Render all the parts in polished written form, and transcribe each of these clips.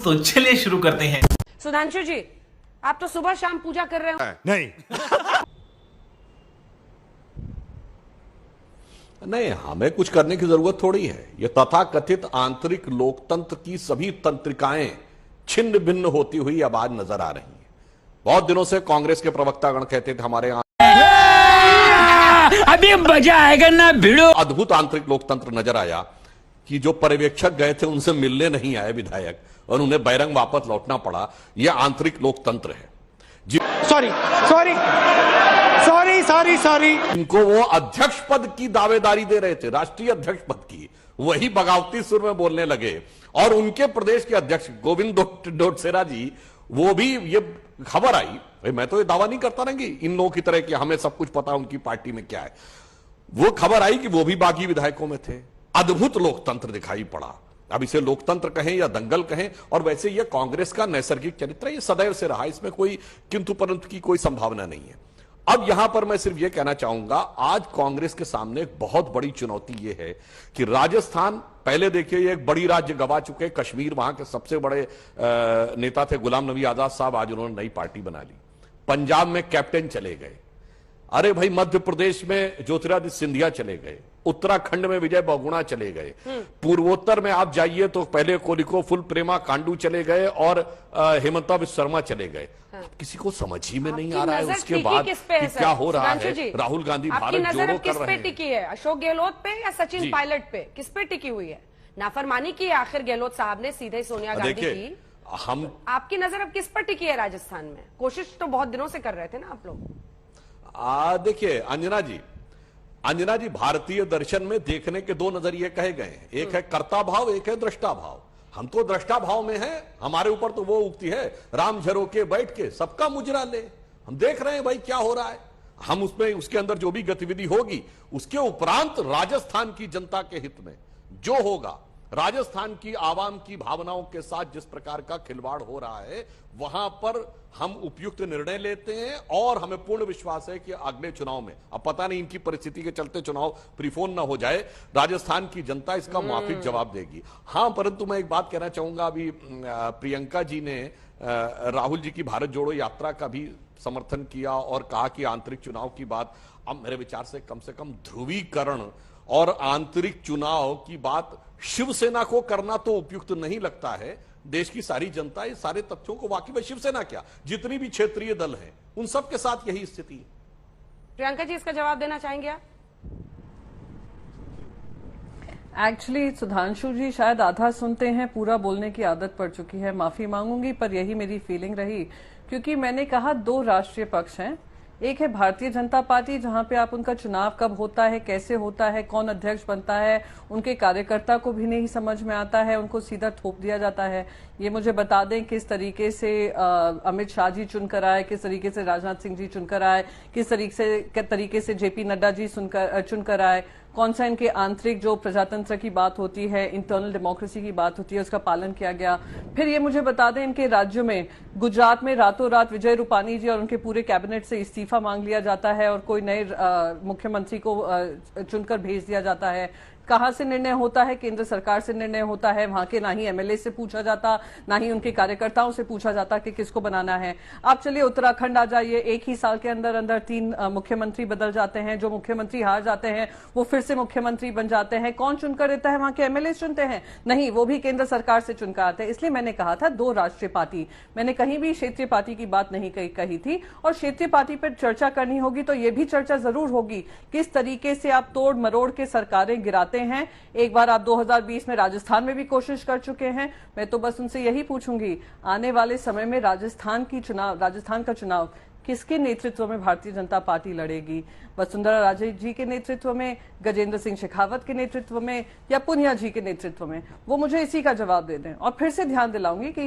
तो चलिए शुरू करते हैं। सुधांशु जी, आप तो सुबह शाम पूजा कर रहे हो। नहीं नहीं, हमें कुछ करने की जरूरत थोड़ी है। ये तथाकथित आंतरिक लोकतंत्र की सभी तंत्रिकाएं छिन्न भिन्न होती हुई अब आज नजर आ रही हैं। बहुत दिनों से कांग्रेस के प्रवक्तागण कहते थे हमारे यहां अभी मजा आएगा ना भिड़ो। अद्भुत आंतरिक लोकतंत्र नजर आया कि जो पर्यवेक्षक गए थे उनसे मिलने नहीं आए विधायक और उन्हें बैरंग वापस लौटना पड़ा। यह आंतरिक लोकतंत्र है। सॉरी इनको वो अध्यक्ष पद की दावेदारी दे रहे थे, राष्ट्रीय अध्यक्ष पद की, वही बगावती सुर में बोलने लगे। और उनके प्रदेश के अध्यक्ष गोविंद डोटसेरा जी, वो भी ये खबर आई, मैं तो ये दावा नहीं करता ना कि इन लोगों की तरह कि हमें सब कुछ पता उनकी पार्टी में क्या है, वो खबर आई कि वो भी बागी विधायकों में थे। अद्भुत लोकतंत्र दिखाई पड़ा। अब इसे लोकतंत्र कहें या दंगल कहें, और वैसे यह कांग्रेस का नैसर्गिक चरित्र है, यह सदैव से रहा, इसमें कोई किंतु परंतु की कोई संभावना नहीं है। अब यहां पर मैं सिर्फ यह कहना चाहूंगा, आज कांग्रेस के सामने एक बहुत बड़ी चुनौती यह है कि राजस्थान, पहले देखिए ये एक बड़ी राज्य गवा चुके, कश्मीर वहां के सबसे बड़े नेता थे गुलाम नबी आजाद साहब, आज उन्होंने नई पार्टी बना ली। पंजाब में कैप्टन चले गए, अरे भाई मध्य प्रदेश में ज्योतिरादित्य सिंधिया चले गए, उत्तराखंड में विजय बहुगुणा चले गए, पूर्वोत्तर में आप जाइए तो पहले कोलिको फुल प्रेमा कांडू चले गए और हेमंता बिस्वा शर्मा चले गए। किसी को समझ ही में नहीं आ रहा है उसके बाद कि क्या हो रहा है। राहुल गांधी भारत जोड़ो कर रहे हैं। टिकी है अशोक गहलोत पे या सचिन पायलट पे, किस पे टिकी हुई है? नाफरमानी की आखिर गहलोत साहब ने सीधे सोनिया गांधी की। हम आपकी नजर अब किस पर टिकी है राजस्थान में? कोशिश तो बहुत दिनों से कर रहे थे ना आप लोग। देखिए अंजना जी, भारतीय दर्शन में देखने के दो नजरिए कहे गए हैं, एक है कर्ता भाव, एक है दृष्टा भाव। हम तो दृष्टा भाव में हैं, हमारे ऊपर तो वो उक्ति है, राम झरोके बैठ के सबका मुजरा ले। हम देख रहे हैं भाई क्या हो रहा है, हम उसमें उसके अंदर जो भी गतिविधि होगी उसके उपरांत राजस्थान की जनता के हित में जो होगा, राजस्थान की आवाम की भावनाओं के साथ जिस प्रकार का खिलवाड़ हो रहा है, वहां पर हम उपयुक्त निर्णय लेते हैं। और हमें पूर्ण विश्वास है कि अगले चुनाव में, अब पता नहीं इनकी परिस्थिति के चलते चुनाव प्रीफोन ना हो जाए, राजस्थान की जनता इसका मुआफिक जवाब देगी। हां, परंतु मैं एक बात कहना चाहूंगा, अभी प्रियंका जी ने राहुल जी की भारत जोड़ो यात्रा का भी समर्थन किया और कहा कि आंतरिक चुनाव की बात, अब मेरे विचार से कम ध्रुवीकरण और आंतरिक चुनाव की बात शिवसेना को करना तो उपयुक्त नहीं लगता है। देश की सारी जनता इस सारे तथ्यों को, वाकई में शिवसेना क्या, जितनी भी क्षेत्रीय दल हैं उन सब के साथ यही स्थिति है। प्रियंका जी, इसका जवाब देना चाहेंगे आप? एक्चुअली सुधांशु जी शायद आधा सुनते हैं, पूरा बोलने की आदत पड़ चुकी है। माफी मांगूंगी, पर यही मेरी फीलिंग रही, क्योंकि मैंने कहा दो राष्ट्रीय पक्ष हैं। एक है भारतीय जनता पार्टी, जहां पे आप उनका चुनाव कब होता है, कैसे होता है, कौन अध्यक्ष बनता है, उनके कार्यकर्ता को भी नहीं समझ में आता है, उनको सीधा थोप दिया जाता है। ये मुझे बता दें किस तरीके से अमित शाह जी चुनकर आए, किस तरीके से राजनाथ सिंह जी चुनकर आए, किस तरीके से जेपी नड्डा जी चुनकर आए, कौन सा इनके आंतरिक जो प्रजातंत्र की बात होती है, इंटरनल डेमोक्रेसी की बात होती है, उसका पालन किया गया। फिर ये मुझे बता दें इनके राज्यों में, गुजरात में रातों रात विजय रूपानी जी और उनके पूरे कैबिनेट से इस्तीफा मांग लिया जाता है और कोई नए मुख्यमंत्री को चुनकर भेज दिया जाता है। कहां से निर्णय होता है? केंद्र सरकार से निर्णय होता है। वहां के ना ही एमएलए से पूछा जाता, ना ही उनके कार्यकर्ताओं से पूछा जाता कि किसको बनाना है। आप चलिए उत्तराखंड आ जाइए, एक ही साल के अंदर अंदर 3 मुख्यमंत्री बदल जाते हैं। जो मुख्यमंत्री हार जाते हैं वो फिर से मुख्यमंत्री बन जाते हैं। कौन चुनकर देता है? वहां के एमएलए चुनते हैं? नहीं, वो भी केंद्र सरकार से चुनकर आते हैं। इसलिए मैंने कहा था दो राष्ट्रीय पार्टी, मैंने कहीं भी क्षेत्रीय पार्टी की बात नहीं कही थी। और क्षेत्रीय पार्टी पर चर्चा करनी होगी तो ये भी चर्चा जरूर होगी किस तरीके से आप तोड़ मरोड़ के सरकारें गिराते हैं। एक बार आप 2020 में राजस्थान में भी कोशिश कर चुके हैं। मैं तो बस उनसे यही पूछूंगी, आने वाले समय में राजस्थान का चुनाव किसके नेतृत्व में भारतीय जनता पार्टी लड़ेगी? वसुंधरा राजे जी के नेतृत्व में, गजेंद्र सिंह शेखावत के नेतृत्व में, या पुनिया जी के नेतृत्व में? वो मुझे इसी का जवाब दे दें। और फिर से ध्यान दिलाऊंगी कि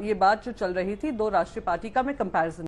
ये बात जो चल रही थी दो राष्ट्रीय पार्टी का, मैं कंपैरिजन